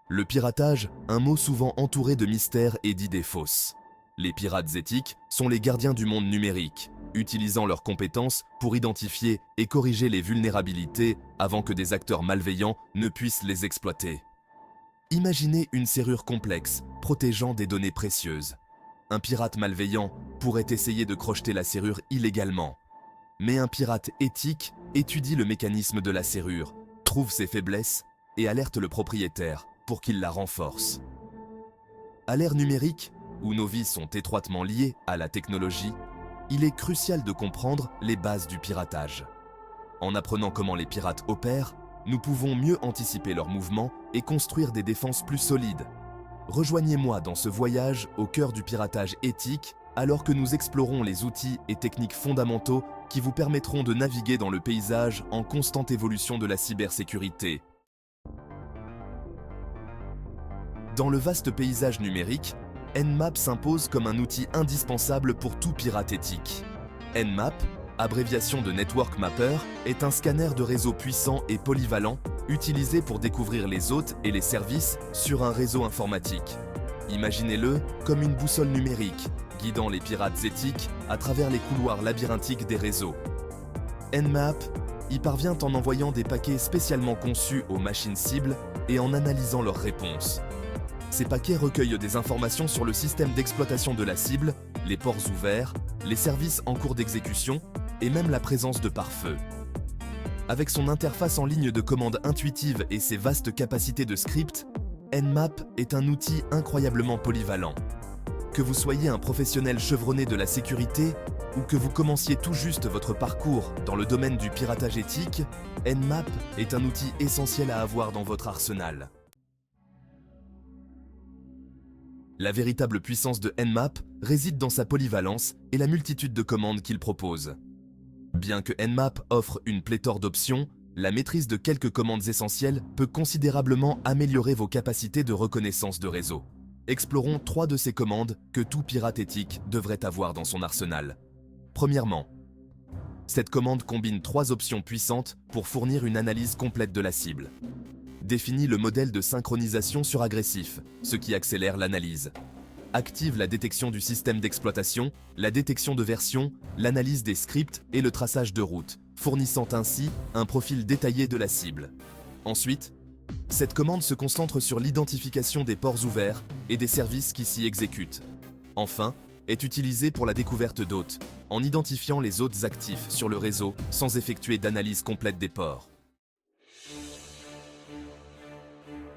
Le piratage, un mot souvent entouré de mystères et d'idées fausses. Les pirates éthiques sont les gardiens du monde numérique, utilisant leurs compétences pour identifier et corriger les vulnérabilités avant que des acteurs malveillants ne puissent les exploiter. Imaginez une serrure complexe, protégeant des données précieuses. Un pirate malveillant pourrait essayer de crocheter la serrure illégalement. Mais un pirate éthique étudie le mécanisme de la serrure, trouve ses faiblesses et alerte le propriétaire pour qu'il la renforce. À l'ère numérique, où nos vies sont étroitement liées à la technologie, il est crucial de comprendre les bases du piratage. En apprenant comment les pirates opèrent, nous pouvons mieux anticiper leurs mouvements et construire des défenses plus solides. Rejoignez-moi dans ce voyage au cœur du piratage éthique, alors que nous explorons les outils et techniques fondamentaux qui vous permettront de naviguer dans le paysage en constante évolution de la cybersécurité. Dans le vaste paysage numérique, Nmap s'impose comme un outil indispensable pour tout pirate éthique. Nmap, abréviation de Network Mapper, est un scanner de réseau puissant et polyvalent utilisé pour découvrir les hôtes et les services sur un réseau informatique. Imaginez-le comme une boussole numérique, guidant les pirates éthiques à travers les couloirs labyrinthiques des réseaux. Nmap y parvient en envoyant des paquets spécialement conçus aux machines cibles et en analysant leurs réponses. Ces paquets recueillent des informations sur le système d'exploitation de la cible, les ports ouverts, les services en cours d'exécution et même la présence de pare-feu. Avec son interface en ligne de commande intuitive et ses vastes capacités de script, Nmap est un outil incroyablement polyvalent. Que vous soyez un professionnel chevronné de la sécurité ou que vous commenciez tout juste votre parcours dans le domaine du piratage éthique, Nmap est un outil essentiel à avoir dans votre arsenal. La véritable puissance de Nmap réside dans sa polyvalence et la multitude de commandes qu'il propose. Bien que Nmap offre une pléthore d'options, la maîtrise de quelques commandes essentielles peut considérablement améliorer vos capacités de reconnaissance de réseau. Explorons 3 de ces commandes que tout pirate éthique devrait avoir dans son arsenal. Premièrement, cette commande combine 3 options puissantes pour fournir une analyse complète de la cible. Définit le modèle de synchronisation suragressif, ce qui accélère l'analyse. Active la détection du système d'exploitation, la détection de version, l'analyse des scripts et le traçage de route, fournissant ainsi un profil détaillé de la cible. Ensuite, cette commande se concentre sur l'identification des ports ouverts et des services qui s'y exécutent. Enfin, est utilisée pour la découverte d'hôtes, en identifiant les hôtes actifs sur le réseau sans effectuer d'analyse complète des ports.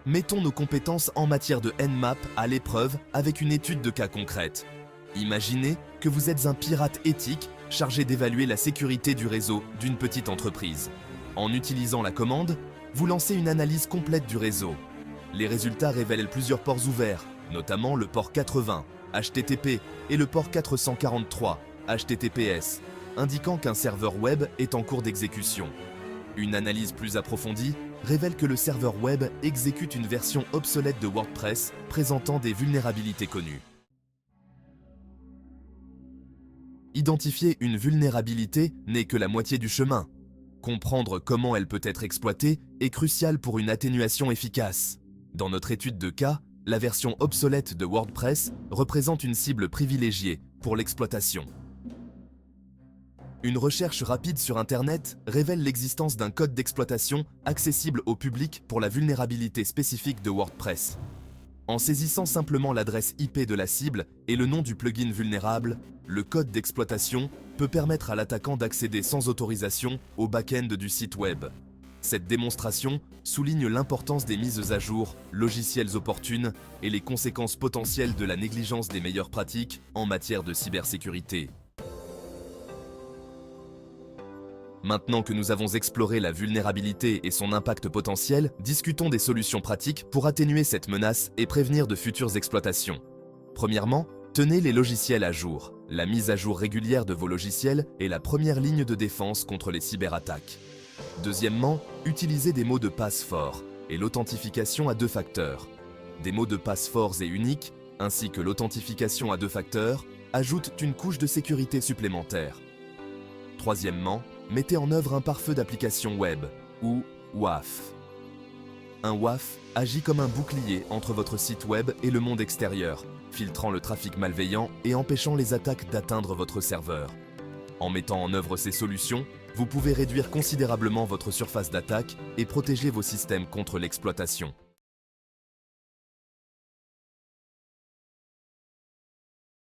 Mettons nos compétences en matière de Nmap à l'épreuve avec une étude de cas concrète. Imaginez que vous êtes un pirate éthique chargé d'évaluer la sécurité du réseau d'une petite entreprise. En utilisant la commande, vous lancez une analyse complète du réseau. Les résultats révèlent plusieurs ports ouverts, notamment le port 80, HTTP, et le port 443, HTTPS, indiquant qu'un serveur web est en cours d'exécution. Une analyse plus approfondie révèle que le serveur web exécute une version obsolète de WordPress présentant des vulnérabilités connues. Identifier une vulnérabilité n'est que la moitié du chemin. Comprendre comment elle peut être exploitée est crucial pour une atténuation efficace. Dans notre étude de cas, la version obsolète de WordPress représente une cible privilégiée pour l'exploitation. Une recherche rapide sur Internet révèle l'existence d'un code d'exploitation accessible au public pour la vulnérabilité spécifique de WordPress. En saisissant simplement l'adresse IP de la cible et le nom du plugin vulnérable, le code d'exploitation peut permettre à l'attaquant d'accéder sans autorisation au back-end du site web. Cette démonstration souligne l'importance des mises à jour, logiciels opportunes et les conséquences potentielles de la négligence des meilleures pratiques en matière de cybersécurité. Maintenant que nous avons exploré la vulnérabilité et son impact potentiel, discutons des solutions pratiques pour atténuer cette menace et prévenir de futures exploitations. Premièrement, tenez les logiciels à jour. La mise à jour régulière de vos logiciels est la première ligne de défense contre les cyberattaques. Deuxièmement, utilisez des mots de passe forts et l'authentification à 2 facteurs. Des mots de passe forts et uniques, ainsi que l'authentification à 2 facteurs, ajoutent une couche de sécurité supplémentaire. Troisièmement, mettez en œuvre un pare-feu d'application web, ou WAF. Un WAF agit comme un bouclier entre votre site web et le monde extérieur, filtrant le trafic malveillant et empêchant les attaques d'atteindre votre serveur. En mettant en œuvre ces solutions, vous pouvez réduire considérablement votre surface d'attaque et protéger vos systèmes contre l'exploitation.